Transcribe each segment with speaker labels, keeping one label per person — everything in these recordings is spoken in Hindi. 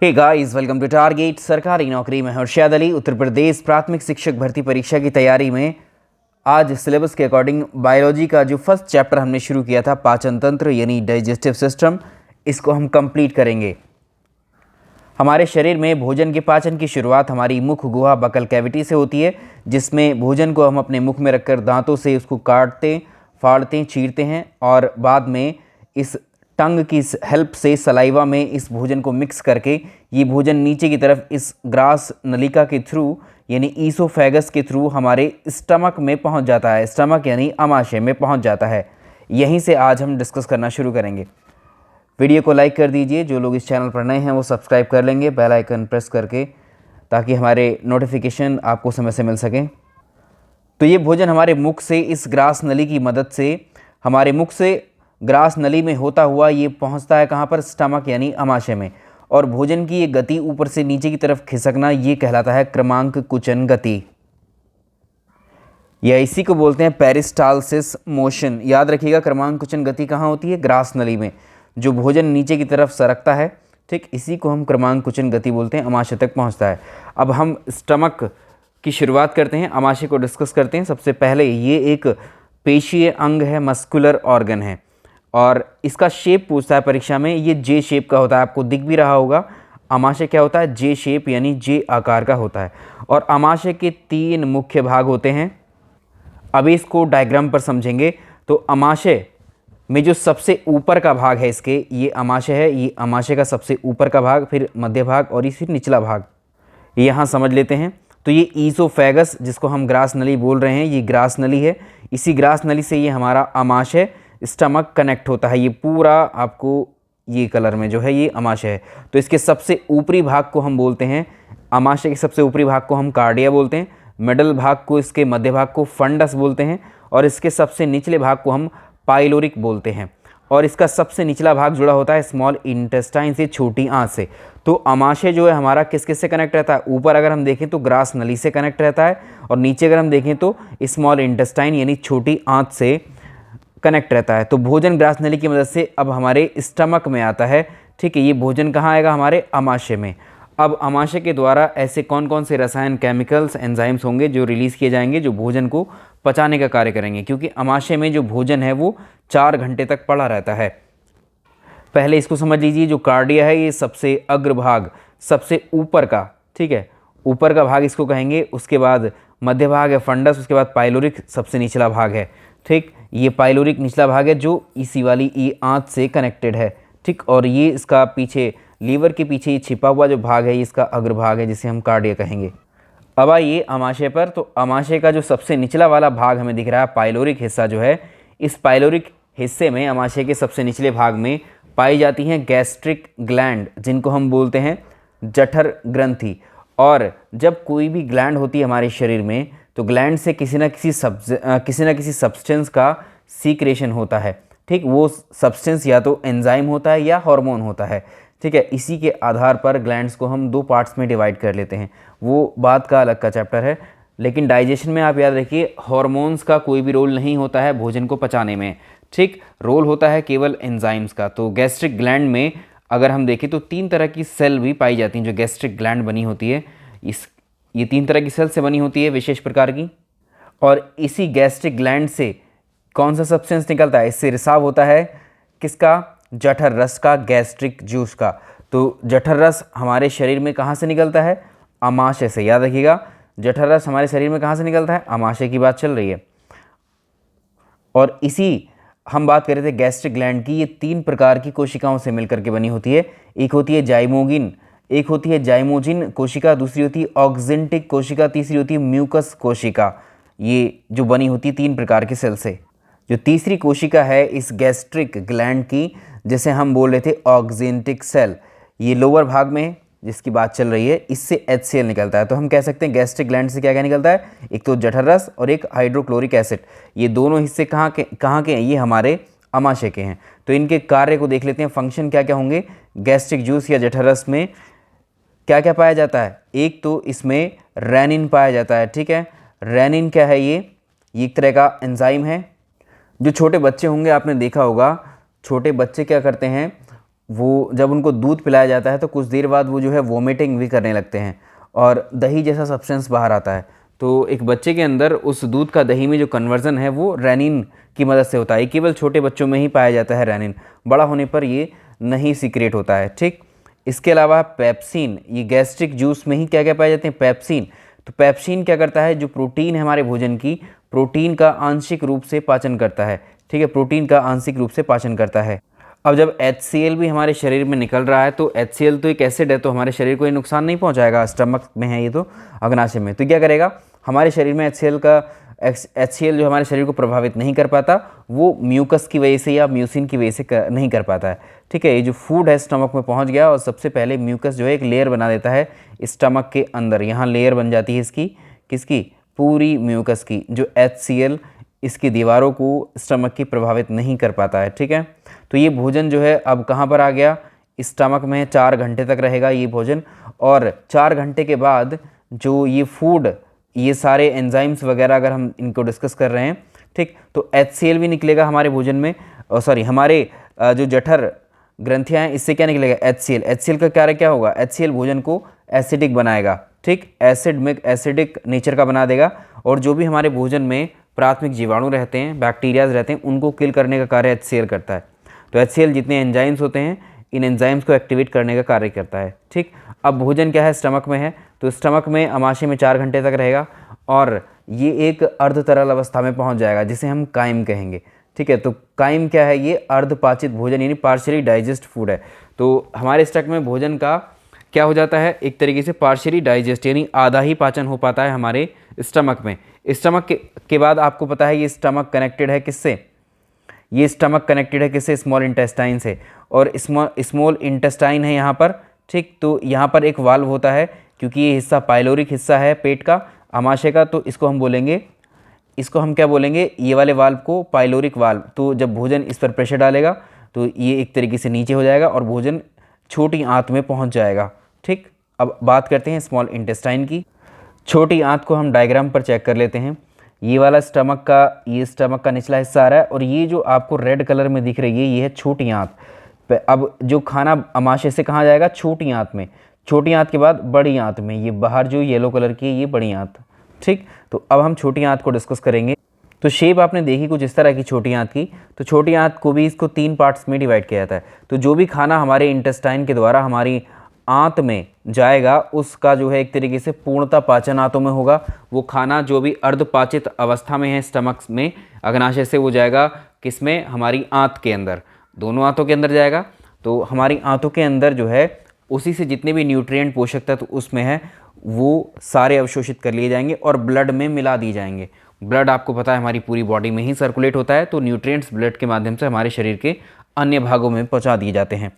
Speaker 1: Hey guys, welcome to target. सरकारी नौकरी में हर्षद अली। उत्तर प्रदेश प्राथमिक शिक्षक भर्ती परीक्षा की तैयारी में आज सिलेबस के अकॉर्डिंग बायोलॉजी का जो फर्स्ट चैप्टर हमने शुरू किया था, पाचन तंत्र यानी डाइजेस्टिव सिस्टम, इसको हम कंप्लीट करेंगे। हमारे शरीर में भोजन के पाचन की शुरुआत हमारी मुख गुहा बकल कैविटी से होती है, जिसमें भोजन को हम अपने मुख में रखकर दांतों से उसको काटते, फाड़ते, चीरते हैं और बाद में इस टंग की हेल्प से सलाइवा में इस भोजन को मिक्स करके ये भोजन नीचे की तरफ इस ग्रास नलिका के थ्रू यानी ईसोफेगस के थ्रू हमारे स्टमक में पहुंच जाता है। स्टमक यानी अमाशय में पहुंच जाता है। यहीं से आज हम डिस्कस करना शुरू करेंगे। वीडियो को लाइक कर दीजिए। जो लोग इस चैनल पर नए हैं वो सब्सक्राइब कर लेंगे बेल आइकन प्रेस करके, ताकि हमारे नोटिफिकेशन आपको समय से मिल सकें। तो ये भोजन हमारे मुख से इस ग्रास नली की मदद से हमारे मुख से ग्रास नली में होता हुआ ये पहुंचता है कहाँ पर? स्टमक यानी अमाशय में। और भोजन की ये गति ऊपर से नीचे की तरफ खिसकना ये कहलाता है क्रमांक कुचन गति, या इसी को बोलते हैं पेरिस्टालसिस मोशन। याद रखिएगा, क्रमांक कुचन गति कहाँ होती है? ग्रास नली में। जो भोजन नीचे की तरफ सरकता है, ठीक, इसी को हम क्रमांक कुचन गति बोलते हैं, अमाशय तक पहुँचता है। अब हम स्टमक की शुरुआत करते हैं, अमाशय को डिस्कस करते हैं। सबसे पहले ये एक पेशीय अंग है, मस्कुलर ऑर्गन है, और इसका शेप पूछता है परीक्षा में। ये जे शेप का होता है, आपको दिख भी रहा होगा। अमाशय क्या होता है? जे शेप यानी जे आकार का होता है। और अमाशय के 3 मुख्य भाग होते हैं। अभी इसको डायग्राम पर समझेंगे। तो अमाशय में जो सबसे ऊपर का भाग है इसके, ये अमाशय है। ये अमाशय का सबसे ऊपर का भाग, फिर मध्य भाग और फिर निचला भाग। यहाँ समझ लेते हैं। तो ये ईसोफेगस जिसको हम ग्रास नली बोल रहे हैं, ये ग्रास नली है। इसी ग्रास नली से ये हमारा अमाशय स्टमक कनेक्ट होता है। ये पूरा आपको ये कलर में जो है ये अमाशय है। तो इसके सबसे ऊपरी भाग को हम बोलते हैं, अमाशय के सबसे ऊपरी भाग को हम कार्डिया बोलते हैं। मिडल भाग को, इसके मध्य भाग को फंडस बोलते हैं, और इसके सबसे निचले भाग को हम पाइलोरिक बोलते हैं। और इसका सबसे निचला भाग जुड़ा होता है स्मॉल इंटेस्टाइन से, छोटी आंत से। तो अमाशय जो है हमारा किस किस से कनेक्ट रहता है? ऊपर अगर हम देखें तो ग्रास नली से कनेक्ट रहता है, और नीचे अगर हम देखें तो स्मॉल इंटेस्टाइन यानी छोटी आंत से कनेक्ट रहता है। तो भोजन ग्रास नली की मदद से अब हमारे स्टमक में आता है, ठीक है। ये भोजन कहाँ आएगा? हमारे अमाशय में। अब अमाशय के द्वारा ऐसे कौन कौन से रसायन, केमिकल्स, एंजाइम्स होंगे जो रिलीज़ किए जाएंगे, जो भोजन को पचाने का कार्य करेंगे, क्योंकि अमाशय में जो भोजन है वो 4 घंटे तक पड़ा रहता है। पहले इसको समझ लीजिए, जो कार्डिया है ये सबसे अग्रभाग, सबसे ऊपर का, ठीक है, ऊपर का भाग इसको कहेंगे। उसके बाद मध्य भाग है फंडस, उसके बाद पाइलोरिक सबसे निचला भाग है, ठीक। ये पाइलोरिक निचला भाग है जो इसी वाली ई आंत से कनेक्टेड है, ठीक। और ये इसका पीछे लीवर के पीछे ये छिपा हुआ जो भाग है, ये इसका अग्रभाग है, जिसे हम कार्डिया कहेंगे। अब आइए अमाशय पर। तो अमाशय का जो सबसे निचला वाला भाग हमें दिख रहा है, पाइलोरिक हिस्सा जो है, इस पाइलोरिक हिस्से में, अमाशय के सबसे निचले भाग में पाई जाती हैं गैस्ट्रिक ग्लैंड, जिनको हम बोलते हैं जठर ग्रंथि। और जब कोई भी ग्लैंड होती है हमारे शरीर में, तो ग्लैंड से किसी न किसी सब्सटेंस का सीक्रेशन होता है, ठीक। वो सब्सटेंस या तो एंजाइम होता है या हार्मोन होता है, ठीक है। इसी के आधार पर ग्लैंड्स को हम 2 पार्ट्स में डिवाइड कर लेते हैं। वो बात का अलग का चैप्टर है। लेकिन डाइजेशन में आप याद रखिए, हार्मोन्स का कोई भी रोल नहीं होता है भोजन को पचाने में, ठीक। रोल होता है केवल एंजाइम्स का। तो गैस्ट्रिक ग्लैंड में अगर हम देखें तो 3 तरह की सेल भी पाई जाती हैं। जो गैस्ट्रिक ग्लैंड बनी होती है, ये 3 तरह की सेल से बनी होती है, विशेष प्रकार की। और इसी गैस्ट्रिक ग्लैंड से कौन सा सब्सटेंस निकलता है? इससे रिसाव होता है किसका? जठर रस का, गैस्ट्रिक जूस का। तो जठर रस हमारे शरीर में कहाँ से निकलता है? अमाशय से। याद रखिएगा, जठर रस हमारे शरीर में कहाँ से निकलता है? अमाशय की बात चल रही है। और इसी हम बात कर रहे थे गैस्ट्रिक ग्लैंड की। ये 3 प्रकार की कोशिकाओं से मिलकर के बनी होती है। एक होती है जाइमोगिन, एक होती है जाइमोजिन कोशिका, दूसरी होती है ऑक्जेंटिक कोशिका, तीसरी होती है म्यूकस कोशिका। ये जो बनी होती है 3 प्रकार के सेल से। जो तीसरी कोशिका है इस गैस्ट्रिक ग्लैंड की, जिसे हम बोल रहे थे ऑक्जेंटिक सेल, ये लोअर भाग में जिसकी बात चल रही है, इससे HCl निकलता है। तो हम कह सकते हैं गैस्ट्रिक ग्लैंड से क्या क्या निकलता है? एक तो जठर रस और एक हाइड्रोक्लोरिक एसिड। ये दोनों हिस्से कहाँ के हैं? ये हमारे अमाशय के हैं। तो इनके कार्य को देख लेते हैं, फंक्शन क्या क्या होंगे। गैस्ट्रिक जूस या जठर रस में क्या क्या पाया जाता है? एक तो इसमें रेनिन पाया जाता है, ठीक है। रेनिन क्या है? ये एक तरह का एंजाइम है। जो छोटे बच्चे होंगे आपने देखा होगा, छोटे बच्चे क्या करते हैं, वो जब उनको दूध पिलाया जाता है तो कुछ देर बाद वो जो है वोमिटिंग भी करने लगते हैं और दही जैसा सब्सटेंस बाहर आता है। तो एक बच्चे के अंदर उस दूध का दही में जो कन्वर्जन है वो रेनिन की मदद से होता है। केवल छोटे बच्चों में ही पाया जाता है रेनिन, बड़ा होने पर ये नहीं सीक्रेट होता है। ठीक, इसके अलावा पेप्सिन, ये गैस्ट्रिक जूस में ही क्या क्या पाए जाते हैं, पेप्सिन। तो पेप्सिन क्या करता है, जो प्रोटीन है हमारे भोजन की, प्रोटीन का आंशिक रूप से पाचन करता है। ठीक है, प्रोटीन का आंशिक रूप से पाचन करता है। अब जब HCl भी हमारे शरीर में निकल रहा है, तो HCl तो एक एसिड है, तो हमारे शरीर को ये नुकसान नहीं पहुंचाएगा, स्टमक में है ये तो अग्नाशय में, तो क्या करेगा हमारे शरीर में HCl जो हमारे शरीर को प्रभावित नहीं कर पाता, वो म्यूकस की वजह से या म्यूसिन की वजह से नहीं कर पाता है। ठीक है, ये जो फूड है स्टमक में पहुंच गया और सबसे पहले म्यूकस जो है एक लेयर बना देता है स्टमक के अंदर। यहाँ लेयर बन जाती है इसकी, किसकी, पूरी म्यूकस की, जो HCl इसकी दीवारों को स्टमक की प्रभावित नहीं कर पाता है। ठीक है, तो ये भोजन जो है अब कहाँ पर आ गया, स्टमक में 4 घंटे तक रहेगा ये भोजन, और 4 घंटे के बाद जो ये फूड, ये सारे एंजाइम्स वगैरह अगर हम इनको डिस्कस कर रहे हैं, ठीक, तो HCl भी निकलेगा हमारे भोजन में, सॉरी हमारे जो जठर ग्रंथियाँ हैं इससे क्या निकलेगा, HCl का कार्य क्या होगा, HCl भोजन को एसिडिक बनाएगा। ठीक, एसिडिक नेचर का बना देगा, और जो भी हमारे भोजन में प्राथमिक जीवाणु रहते हैं, बैक्टीरियाज रहते हैं, उनको किल करने का कार्य HCl करता है। तो HCl जितने एंजाइम्स होते हैं, इन एंजाइम्स को एक्टिवेट करने का कार्य करता है। ठीक, अब भोजन क्या है, स्टमक में है, तो स्टमक में अमाशय में 4 घंटे तक रहेगा और ये एक अर्ध तरल अवस्था में पहुंच जाएगा, जिसे हम काइम कहेंगे। ठीक है, तो काइम क्या है, ये अर्धपाचित भोजन यानी पार्शियली डाइजेस्ट फूड है। तो हमारे स्टमक में भोजन का क्या हो जाता है, एक तरीके से पार्शियली डाइजेस्ट, यानी आधा ही पाचन हो पाता है हमारे स्टमक में। स्टमक के बाद आपको पता है ये स्टमक कनेक्टेड है किससे, ये स्टमक कनेक्टेड है किससे, स्मॉल इंटेस्टाइन से, और स्मॉल इंटेस्टाइन है यहाँ पर। ठीक, तो यहाँ पर एक वाल्व होता है, क्योंकि ये हिस्सा पाइलोरिक हिस्सा है पेट का, आमाशय का, तो इसको हम बोलेंगे, इसको हम क्या बोलेंगे, ये वाले वाल्व को पाइलोरिक वाल्व। तो जब भोजन इस पर प्रेशर डालेगा तो ये एक तरीके से नीचे हो जाएगा और भोजन छोटी आंत में पहुंच जाएगा। ठीक, अब बात करते हैं स्मॉल इंटेस्टाइन की। छोटी आंत को हम डायग्राम पर चेक कर लेते हैं। ये वाला स्टमक का निचला हिस्सा आ रहा है, और ये जो आपको रेड कलर में दिख रही है ये है छोटी आंत। अब जो खाना अमाशय से कहाँ जाएगा, छोटी आंत में, छोटी आंत के बाद बड़ी आंत में, ये बाहर जो येलो कलर की है ये बड़ी आंत। ठीक, तो अब हम छोटी आंत को डिस्कस करेंगे। तो शेप आपने देखी कुछ इस तरह की छोटी आंत की। तो छोटी आंत को भी इसको 3 पार्ट्स में डिवाइड किया जाता है। तो जो भी खाना हमारे इंटेस्टाइन के द्वारा हमारी आंत में जाएगा, उसका जो है एक तरीके से पूर्णतः पाचन आंतों में होगा। वो खाना जो भी अर्धपाचित अवस्था में है स्टमक में, अग्नाशय से वो जाएगा किसमें, हमारी आंत के अंदर, दोनों आंतों के अंदर जाएगा। तो हमारी आंतों के अंदर जो है उसी से जितने भी न्यूट्रिएंट पोषक तत्व उसमें है वो सारे अवशोषित कर लिए जाएंगे और ब्लड में मिला दिए जाएंगे। ब्लड आपको पता है हमारी पूरी बॉडी में ही सर्कुलेट होता है, तो न्यूट्रिएंट्स ब्लड के माध्यम से हमारे शरीर के अन्य भागों में पहुंचा दिए जाते हैं।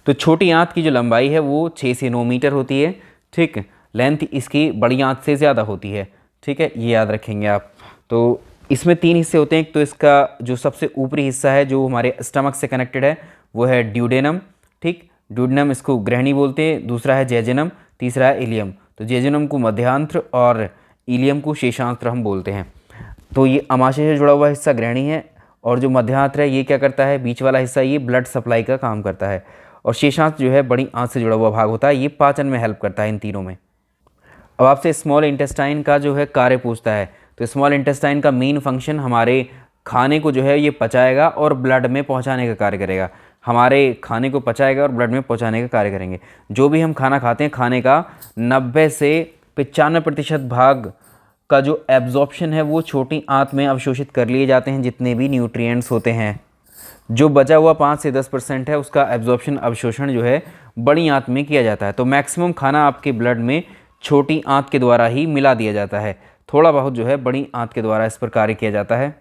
Speaker 1: तो छोटी आंत की जो लंबाई है वो 6 से 9 मीटर होती है। ठीक, लेंथ इसकी बड़ी आंत से ज़्यादा होती है। ठीक है, ये याद रखेंगे आप। तो इसमें 3 हिस्से होते हैं। तो इसका जो सबसे ऊपरी हिस्सा है जो हमारे स्टमक से कनेक्टेड है वो है ड्यूडेनम। ठीक, ड्यूडेनम इसको ग्रहणी बोलते हैं। दूसरा है जेजुनम, तीसरा है इलियम। तो जेजुनम को मध्यांत्र और इलियम को शेषांत्र हम बोलते हैं। तो ये अमाशय से जुड़ा हुआ हिस्सा ग्रहणी है, और जो मध्यांत्र है ये क्या करता है, बीच वाला हिस्सा ये ब्लड सप्लाई का काम करता है, और शेषांश जो है बड़ी आंत से जुड़ा हुआ भाग होता है, ये पाचन में हेल्प करता है इन तीनों में। अब आपसे स्मॉल इंटेस्टाइन का जो है कार्य पूछता है। तो स्मॉल इंटेस्टाइन का मेन फंक्शन हमारे खाने को जो है ये पचाएगा और ब्लड में पहुंचाने का कार्य करेगा। हमारे खाने को पचाएगा और ब्लड में पहुंचाने का कार्य करेंगे। जो भी हम खाना खाते हैं, खाने का 90 से 95% भाग का जो एब्जॉर्प्शन है वो छोटी आंत में अवशोषित कर लिए जाते हैं, जितने भी न्यूट्रिएंट्स होते हैं। जो बचा हुआ 5 से 10% है उसका एब्जॉर्प्शन, अवशोषण जो है बड़ी आंत में किया जाता है। तो मैक्सिमम खाना आपके ब्लड में छोटी आंत के द्वारा ही मिला दिया जाता है, थोड़ा बहुत जो है बड़ी आंत के द्वारा इस पर कार्य किया जाता है।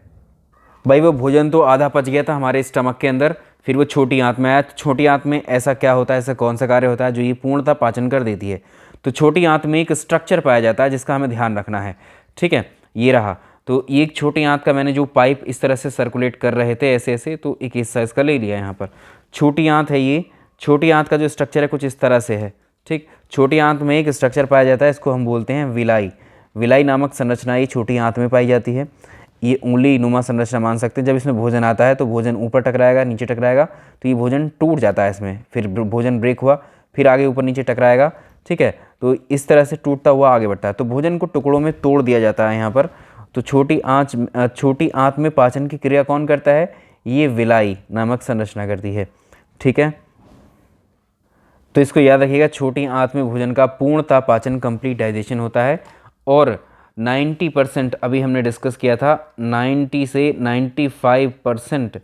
Speaker 1: भाई वो भोजन तो आधा पच गया था हमारे स्टमक के अंदर, फिर वो छोटी आंत में आया। तो छोटी आंत में ऐसा क्या होता है, ऐसा कौन सा कार्य होता है जो ये पूर्णतः पाचन कर देती है। तो छोटी आंत में एक स्ट्रक्चर पाया जाता है जिसका हमें ध्यान रखना है। ठीक है, ये रहा। तो ये एक छोटी आंत का मैंने जो पाइप इस तरह से सर्कुलेट कर रहे थे ऐसे ऐसे, तो एक हिस्सा इसका ले लिया यहाँ पर। छोटी आंत है ये, छोटी आंत का जो स्ट्रक्चर है कुछ इस तरह से है। ठीक, छोटी आंत में एक स्ट्रक्चर पाया जाता है, इसको हम बोलते हैं विलाई। विलाई नामक संरचना ये छोटी आंत में पाई जाती है। ये उंगली नुमा संरचना मान सकते हैं। जब इसमें भोजन आता है तो भोजन ऊपर टकराएगा, नीचे टकराएगा, तो ये भोजन टूट जाता है इसमें, फिर भोजन ब्रेक हुआ, फिर आगे ऊपर नीचे टकराएगा, ठीक है। तो इस तरह से टूटता हुआ आगे बढ़ता है। तो भोजन को टुकड़ों में तोड़ दिया जाता है यहाँ पर। तो छोटी आंत में पाचन की क्रिया कौन करता है? ये विलाई नामक संरचना करती है, ठीक है। तो इसको याद रखिएगा, छोटी आंत में भोजन का पूर्णतः पाचन, कंप्लीट डाइजेशन होता है। और 90% अभी हमने डिस्कस किया था, 90 से 95%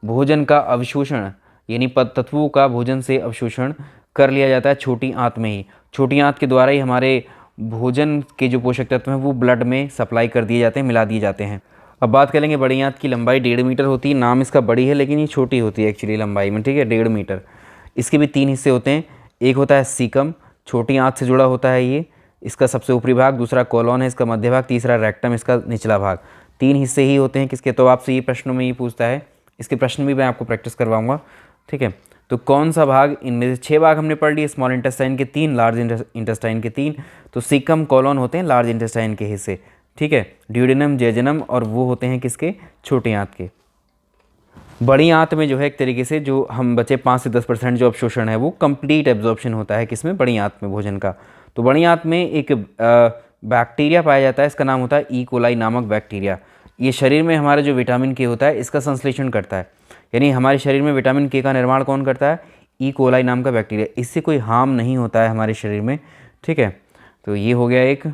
Speaker 1: भोजन का अवशोषण यानी तत्वों का भोजन से अवशोषण कर लिया जाता है छोटी आंत में ही। छोटी आंत के द्वारा ही हमारे भोजन के जो पोषक तत्व हैं वो ब्लड में सप्लाई कर दिए जाते हैं, मिला दिए जाते हैं। अब बात करेंगे बड़ी आंत की। लंबाई 1.5 मीटर होती है। नाम इसका बड़ी है लेकिन ये छोटी होती है एक्चुअली लंबाई में, ठीक है, 1.5 मीटर। इसके भी 3 हिस्से होते हैं। एक होता है सीकम, छोटी आंत से जुड़ा होता है ये, इसका सबसे ऊपरी भाग। दूसरा कॉलोन है, इसका मध्य भाग। तीसरा रेक्टम, इसका निचला भाग। 3 हिस्से ही होते हैं किसके? तो आपसे ये प्रश्नों में ये पूछता है, इसके प्रश्न भी मैं आपको प्रैक्टिस करवाऊंगा, ठीक है। तो कौन सा भाग? इनमें से 6 भाग हमने पढ़ लिए, स्मॉल इंटेस्टाइन के 3, लार्ज इंटेस्टाइन के 3। तो सीकम कॉलोन होते हैं लार्ज इंटेस्टाइन के हिस्से, ठीक है। ड्यूडेनम, जेजुनम और वो होते हैं किसके? छोटी आंत के। बड़ी आंत में जो है एक तरीके से जो हम बचे 5 से 10% जो अवशोषण है वो कंप्लीट एब्जॉर्प्शन होता है किसमें? बड़ी आंत में भोजन का। तो बड़ी आंत में एक बैक्टीरिया पाया जाता है, इसका नाम होता है ई कोलाई नामक बैक्टीरिया। ये शरीर में हमारा जो विटामिन के होता है इसका संश्लेषण करता है, यानी हमारे शरीर में विटामिन के का निर्माण कौन करता है? ई कोलाई नाम का बैक्टीरिया। इससे कोई हार्म नहीं होता है हमारे शरीर में, ठीक है। तो ये हो गया एक।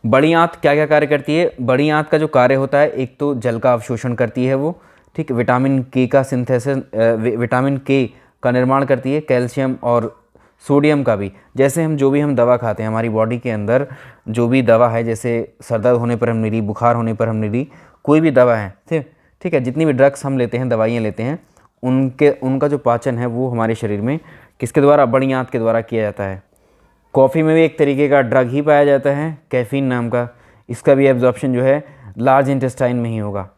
Speaker 1: बड़ी आंत क्या क्या कार्य करती है? बड़ी आंत का जो कार्य होता है, एक तो जल का अवशोषण करती है वो, ठीक। विटामिन के का सिंथेसिस, विटामिन के का निर्माण करती है, कैल्शियम और सोडियम का भी। जैसे हम जो भी हम दवा खाते हैं, हमारी बॉडी के अंदर जो भी दवा है, जैसे सर दर्द होने पर हमने ली, बुखार होने पर हमने ली, कोई भी दवा है, ठीक है, जितनी भी ड्रग्स हम लेते हैं, दवाइयाँ लेते हैं, उनका जो पाचन है वो हमारे शरीर में किसके द्वारा? बड़ी आंत के द्वारा किया जाता है। कॉफ़ी में भी एक तरीके का ड्रग ही पाया जाता है, कैफीन नाम का। इसका भी एब्जॉर्प्शन जो है लार्ज इंटेस्टाइन में ही होगा।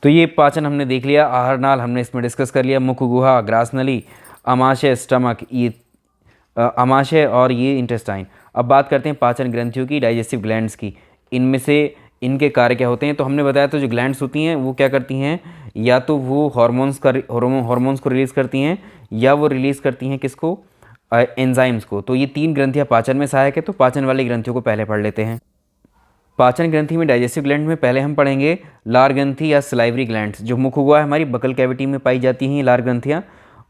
Speaker 1: तो ये पाचन हमने देख लिया। आहार नाल हमने इसमें डिस्कस कर लिया। मुख गुहा, ग्रास नली, आमाशय, स्टमक, ये आमाशय और ये इंटेस्टाइन। अब बात करते हैं पाचन ग्रंथियों की, डाइजेस्टिव ग्लैंड्स की। इनमें से इनके कार्य क्या होते हैं? तो हमने बताया, तो जो ग्लैंड्स होती हैं वो क्या करती हैं? या तो वो हॉर्मोन्स को रिलीज़ करती हैं, या वो रिलीज़ करती हैं किसको? एंजाइम्स को। तो ये 3 ग्रंथियाँ पाचन में सहायक है। तो पाचन वाली ग्रंथियों को पहले पढ़ लेते हैं। पाचन ग्रंथि में, डाइजेस्टिव ग्लैंड में पहले हम पढ़ेंगे लार ग्रंथि या सलाइवरी ग्लैंड्स। जो मुख हुआ है हमारी बकल कैविटी में पाई जाती हैं लार ग्रंथियाँ।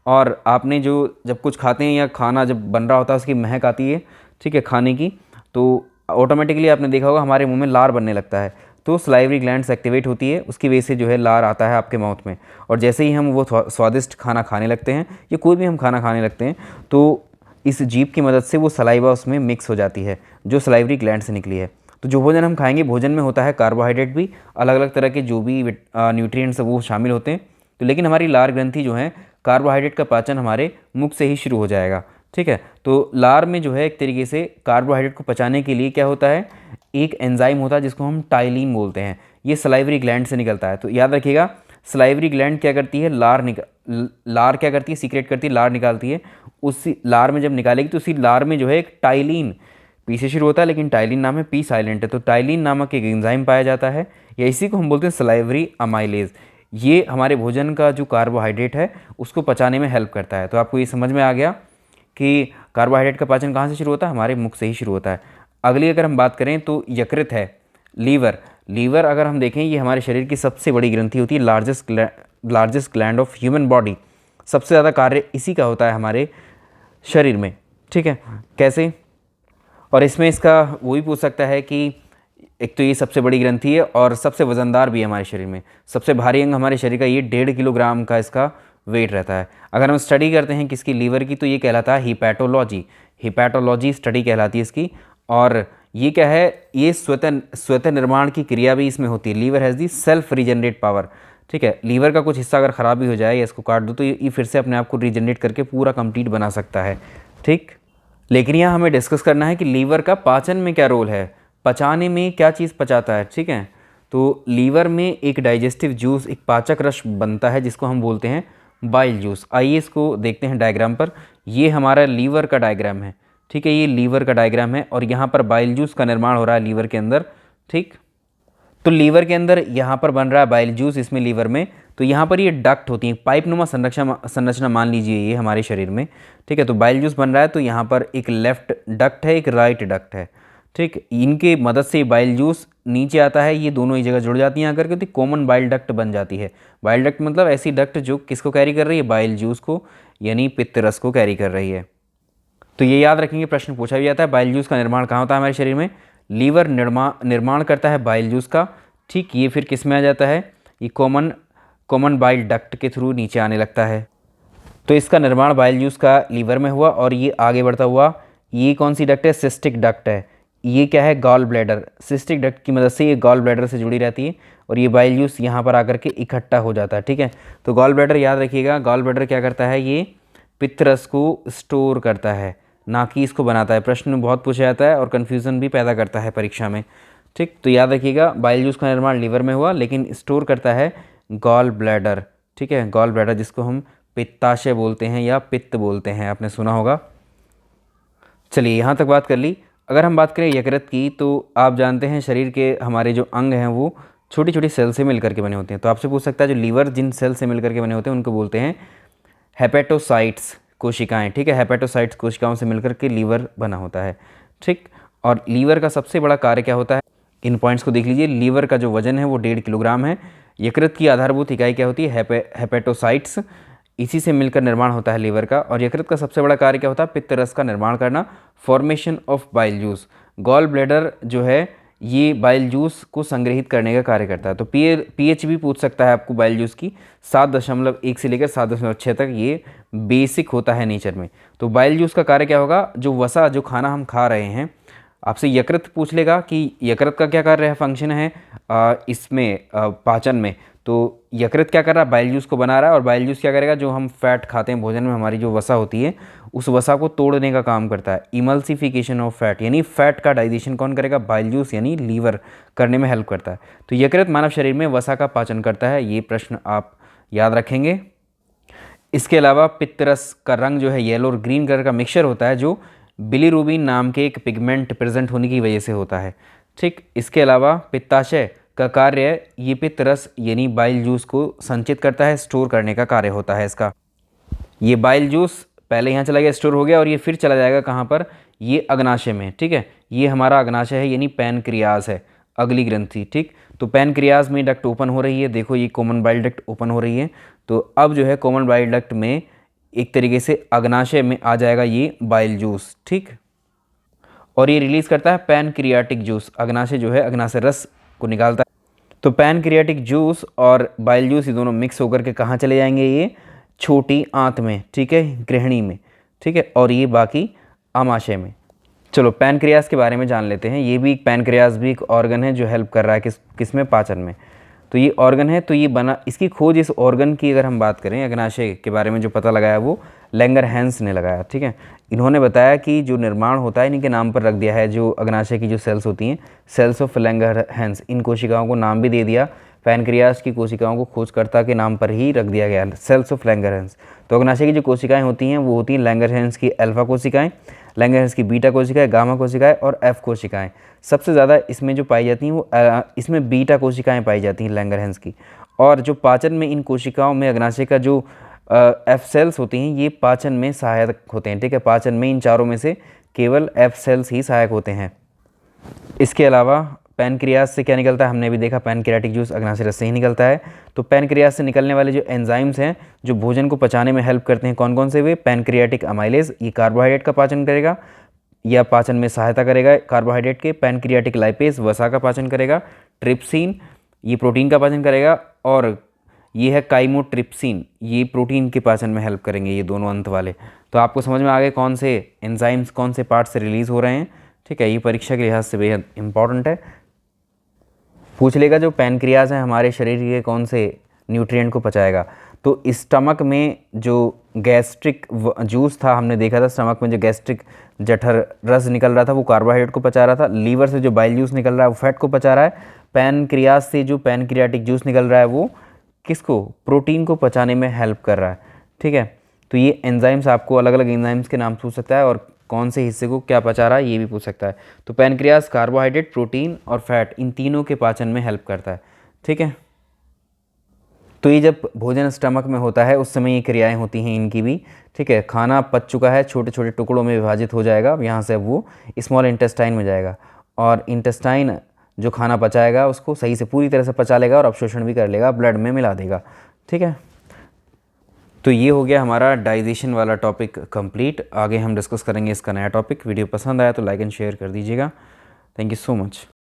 Speaker 1: और आपने जो जब कुछ खाते हैं या खाना जब बन रहा होता है उसकी महक आती है, ठीक है, खाने की, तो ऑटोमेटिकली आपने देखा होगा हमारे मुंह में लार बनने लगता है। तो सलाइवरी ग्लैंड्स एक्टिवेट होती है, उसकी वजह से जो है लार आता है आपके माउथ में। और जैसे ही हम वो स्वादिष्ट खाना खाने लगते हैं या कोई भी हम खाना खाने लगते हैं, तो इस जीभ की मदद से वो सलाइवा उसमें मिक्स हो जाती है जो सलाइवरी ग्लैंड से निकली है। तो जो भोजन हम खाएंगे, भोजन में होता है कार्बोहाइड्रेट भी, अलग अलग तरह के जो भी न्यूट्रिएंट्स वो शामिल होते हैं। तो लेकिन हमारी लार ग्रंथि जो है, कार्बोहाइड्रेट का पाचन हमारे मुख से ही शुरू हो जाएगा, ठीक है। तो लार में जो है एक तरीके से कार्बोहाइड्रेट को पचाने के लिए क्या होता है? एक एंजाइम होता है जिसको हम टाइलिन बोलते हैं। ये सलाइवरी ग्लैंड से निकलता है। तो याद रखिएगा, सलाइवरी ग्लैंड क्या करती है? लार क्या करती है? सीक्रेट करती है, लार निकालती है। उसी लार में जब निकालेगी तो उसी लार में जो है एक टाइलिन, पी से शुरू होता है लेकिन टाइलिन नाम है, पी साइलेंट है, तो टाइलिन नामक एक एंजाइम पाया जाता है, या इसी को हम बोलते हैं सलाइवरी अमाइलेज। ये हमारे भोजन का जो कार्बोहाइड्रेट है उसको पचाने में हेल्प करता है। तो आपको ये समझ में आ गया कि कार्बोहाइड्रेट का पाचन कहाँ से शुरू होता है? हमारे मुख से ही शुरू होता है। अगली अगर हम बात करें तो यकृत है, लीवर अगर हम देखें, ये हमारे शरीर की सबसे बड़ी ग्रंथि होती है, largest gland of human body. सबसे ज़्यादा कार्य इसी का होता है हमारे शरीर में, ठीक है। कैसे? और इसमें इसका वो भी पूछ सकता है कि एक तो ये सबसे बड़ी ग्रंथि है और सबसे वज़नदार भी है हमारे शरीर में। सबसे भारी अंग हमारे शरीर का, ये 1.5 किलोग्राम का इसका वेट रहता है। अगर हम स्टडी करते हैं किसकी? लीवर की, तो ये कहलाता है हिपैटोलॉजी स्टडी कहलाती है इसकी। और ये क्या है? ये स्वतः निर्माण की क्रिया भी इसमें होती है। Liver has the self regenerate power, ठीक है। लीवर का कुछ हिस्सा अगर ख़राब भी हो जाए या इसको काट दो तो ये फिर से अपने आप को रीजनरेट करके पूरा कंप्लीट बना सकता है, ठीक। लेकिन यहाँ हमें डिस्कस करना है कि लीवर का पाचन में क्या रोल है, पचाने में क्या चीज़ पचाता है, ठीक है। तो लीवर में एक डाइजेस्टिव जूस, एक पाचक रस बनता है जिसको हम बोलते हैं बाइल जूस। आइए इसको देखते हैं डायग्राम पर। ये हमारा लीवर का डायग्राम है, ठीक है, ये लीवर का डायग्राम है और यहाँ पर बाइल जूस का निर्माण हो रहा है लीवर के अंदर, ठीक। तो लीवर के अंदर यहाँ पर बन रहा है बाइल जूस, इसमें लीवर में, तो यहाँ पर ये डक्ट होती है, पाइप नुमा संरचना मान लीजिए ये हमारे शरीर में, ठीक है। तो बाइल जूस बन रहा है तो यहाँ पर एक लेफ्ट डक्ट है, एक राइट डक्ट है, ठीक। इनके मदद से बाइल जूस नीचे आता है, ये दोनों ही जगह जुड़ जाती हैं आकर के, तो कॉमन बाइल डक्ट बन जाती है। बाइल डक्ट मतलब ऐसी डक्ट जो किसको कैरी कर रही है, बाइल जूस को, यानी पित्त रस को कैरी कर रही है। तो ये याद रखेंगे, प्रश्न पूछा भी जाता है, बाइल जूस का निर्माण कहाँ होता है हमारे शरीर में, लीवर निर्माण करता है बाइल जूस का, ठीक। ये फिर किस में आ जाता है, ये कॉमन बाइल डक्ट के थ्रू नीचे आने लगता है। तो इसका निर्माण बाइल जूस का लीवर में हुआ और ये आगे बढ़ता हुआ, ये कौन सी डक्ट है, सिस्टिक डक्ट है। ये क्या है, गॉल ब्लैडर, सिस्टिक डक्ट की मदद से ये गॉल ब्लैडर से जुड़ी रहती है और ये बाइल जूस यहाँ पर आकर के इकट्ठा हो जाता है, ठीक है। तो गॉल ब्लैडर याद रखिएगा, गॉल ब्लैडर क्या करता है, ये पित्त रस को स्टोर करता है, ना कि इसको बनाता है। प्रश्न में बहुत पूछा जाता है और कन्फ्यूज़न भी पैदा करता है परीक्षा में, ठीक। तो याद रखिएगा, बाइल जूस का निर्माण लीवर में हुआ लेकिन स्टोर करता है गॉल ब्लैडर, ठीक है। गॉल ब्लैडर जिसको हम पित्ताशय बोलते हैं या पित्त बोलते हैं, आपने सुना होगा। चलिए यहाँ तक बात कर ली। अगर हम बात करें यकृत की, तो आप जानते हैं शरीर के हमारे जो अंग हैं वो छोटी छोटी सेल से मिलकर के बने होते हैं। तो आपसे पूछ सकता है जो लीवर जिन सेल से मिलकर के बने होते हैं उनको बोलते हैं हेपेटोसाइट्स कोशिकाएं, ठीक है। हेपेटोसाइट्स कोशिकाओं से मिलकर के लीवर बना होता है, ठीक। और लीवर का सबसे बड़ा कार्य क्या होता है, इन पॉइंट्स को देख लीजिए। लीवर का जो वजन है वो 1.5 किलोग्राम है। यकृत की आधारभूत इकाई क्या होती है, हेपेटोसाइट्स, इसी से मिलकर निर्माण होता है लीवर का। और यकृत का सबसे बड़ा कार्य क्या होता है, पित्त रस का निर्माण करना, formation of bile juice. Gall bladder जो है ये बाइल जूस को संग्रहित करने का कार्य करता है। तो पीएच भी पूछ सकता है आपको बाइल जूस की, 7.1 से लेकर 7.6 तक ये बेसिक होता है नेचर में। तो बाइल जूस का कार्य क्या होगा, जो वसा, जो खाना हम खा रहे हैं, आपसे यकृत पूछ लेगा कि यकृत का क्या कार्य है, फंक्शन है इसमें पाचन में। तो यकृत क्या कर रहा है, बाइल जूस को बना रहा है, और बाइल जूस क्या करेगा, जो हम फैट खाते हैं भोजन में, हमारी जो वसा होती है उस वसा को तोड़ने का काम करता है। इमल्सिफिकेशन ऑफ फैट, यानी फैट का डाइजेशन कौन करेगा, बाइल जूस यानी लीवर करने में हेल्प करता है। तो यकृत मानव शरीर में वसा का पाचन करता है, ये प्रश्न आप याद रखेंगे। इसके अलावा पित्त रस का रंग जो है येलो और ग्रीन कलर का मिक्सचर होता है, जो बिलीरुबिन नाम के एक पिगमेंट प्रेजेंट होने की वजह से होता है, ठीक। इसके अलावा पित्ताशय का कार्य, ये पित्त रस यानी बाइल जूस को संचित करता है, स्टोर करने का कार्य होता है इसका। ये बाइल जूस पहले यहाँ चला गया, स्टोर हो गया, और ये फिर चला जाएगा कहाँ पर, ये अग्नाशय में, ठीक है। ये हमारा अग्नाशय है यानी पैनक्रियाज है, अगली ग्रंथि, ठीक। तो पैनक्रियाज में डक्ट ओपन हो रही है, देखो ये कॉमन बाइल डक्ट ओपन हो रही है। तो अब जो है कॉमन बाइल डक्ट में एक तरीके से अग्नाशय में आ जाएगा ये बाइल जूस, ठीक। और ये रिलीज करता है पैनक्रियाटिक जूस, अग्नाशय जो है अग्नाशय रस को निकालता है। तो पैनक्रियाटिक जूस और बाइल जूस ये दोनों मिक्स होकर के कहाँ चले जाएंगे, ये छोटी आंत में, ठीक है, गृहिणी में, ठीक है, और ये बाकी आमाशय में। चलो पैनक्रियास के बारे में जान लेते हैं। ये भी पैनक्रियास भी एक ऑर्गन है जो हेल्प कर रहा है किस में, पाचन में। तो ये ऑर्गन है, तो ये बना, इसकी खोज, इस ऑर्गन की अगर हम बात करें, अग्नाशय के बारे में जो पता लगाया वो लैंगरहैंस ने लगाया, ठीक है। इन्होंने बताया कि जो निर्माण होता है इनके नाम पर रख दिया है, जो अग्नाशय की जो सेल्स होती हैं, सेल्स ऑफ लैंगरहैंस, इन कोशिकाओं को नाम भी दे दिया। पैनक्रियास की कोशिकाओं को खोजकर्ता के नाम पर ही रख दिया गया, सेल्स ऑफ लैंगरहैंस। तो अग्नाशय की जो कोशिकाएं होती हैं वो होती हैं लैंगरहैंस की अल्फा कोशिकाएं, लैंगरहैंस की बीटा कोशिकाएं, गामा कोशिकाएं और एफ कोशिकाएं। सबसे ज़्यादा इसमें जो पाई जाती हैं वो इसमें बीटा कोशिकाएं पाई जाती हैं लैंगरहैंस की। और जो पाचन में इन कोशिकाओं में अग्नाशय का जो एफ सेल्स होती हैं ये पाचन में सहायक होते हैं, ठीक है। पाचन में इन चारों में से केवल एफ सेल्स ही सहायक होते हैं। इसके अलावा पैनक्रियास से क्या निकलता है, हमने भी देखा पैनक्रियाटिक जूस अग्नाशय रस से ही निकलता है। तो पैनक्रियास से निकलने वाले जो एंजाइम्स हैं जो भोजन को पचाने में हेल्प करते हैं, कौन कौन से वे, पैनक्रियाटिक अमाइलेज, ये कार्बोहाइड्रेट का पाचन करेगा या पाचन में सहायता करेगा कार्बोहाइड्रेट के। पैनक्रियाटिक लाइपेज वसा का पाचन करेगा। ट्रिप्सिन ये प्रोटीन का पाचन करेगा, और ये है काइमोट्रिप्सिन, ये प्रोटीन के पाचन में हेल्प करेंगे, ये दोनों अंत वाले। तो आपको समझ में आ गए कौन से एंजाइम्स कौन से पार्ट से रिलीज़ हो रहे हैं, ठीक है। ये परीक्षा के लिहाज से बेहद इंपॉर्टेंट है। पूछ लेगा जो पैनक्रियाज है हमारे शरीर के कौन से न्यूट्रिएंट को पचाएगा। तो स्टमक में जो गैस्ट्रिक जूस था, हमने देखा था स्टमक में जो गैस्ट्रिक जठर रस निकल रहा था वो कार्बोहाइड्रेट को पचा रहा था। लीवर से जो बाइल जूस निकल रहा है वो फैट को पचा रहा है। पैनक्रियाज से जो पैनक्रियाटिक जूस निकल रहा है वो किसको, प्रोटीन को पचाने में हेल्प कर रहा है, ठीक है। तो ये एंजाइम्स आपको अलग अलग एंजाइम्स के नाम पूछ सकता है, और कौन से हिस्से को क्या पचा रहा है ये भी पूछ सकता है। तो पैनक्रियाज कार्बोहाइड्रेट, प्रोटीन और फैट इन तीनों के पाचन में हेल्प करता है। ठीक है, तो ये जब भोजन स्टमक में होता है उस समय ये क्रियाएं होती हैं इनकी भी। ठीक है, खाना पच चुका है, छोटे छोटे टुकड़ों में विभाजित हो जाएगा, यहाँ से अब वो स्मॉल इंटेस्टाइन में जाएगा और इंटेस्टाइन जो खाना पचाएगा उसको सही से पूरी तरह से पचा लेगा और अवशोषण भी कर लेगा, ब्लड में मिला देगा। ठीक है, तो ये हो गया हमारा डाइजेशन वाला टॉपिक कंप्लीट। आगे हम डिस्कस करेंगे इसका नया टॉपिक। वीडियो पसंद आया तो लाइक एंड शेयर कर दीजिएगा। Thank you so much.